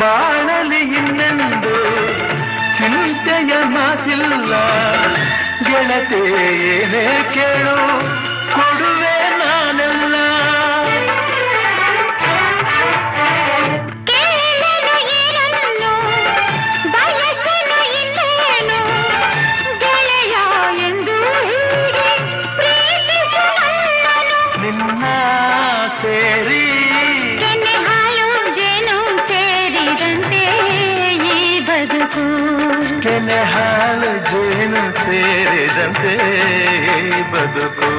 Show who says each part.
Speaker 1: ಬಾಳಲಿ ಇನ್ನೆಂದು ಚಿಂತೆಯ ಮಾತಿಲ್ಲ ಗೆಳತಿ ಏನೇ ಕೇಳು ಕೊಡುವೆ ನಾನೆಲ್ಲ ನಿನ್ನ ಸೇರಿ ಕೆನೆ ಹಾಲು ಜೇನು ಸೇರಿದಂತೆ ಬದುಕು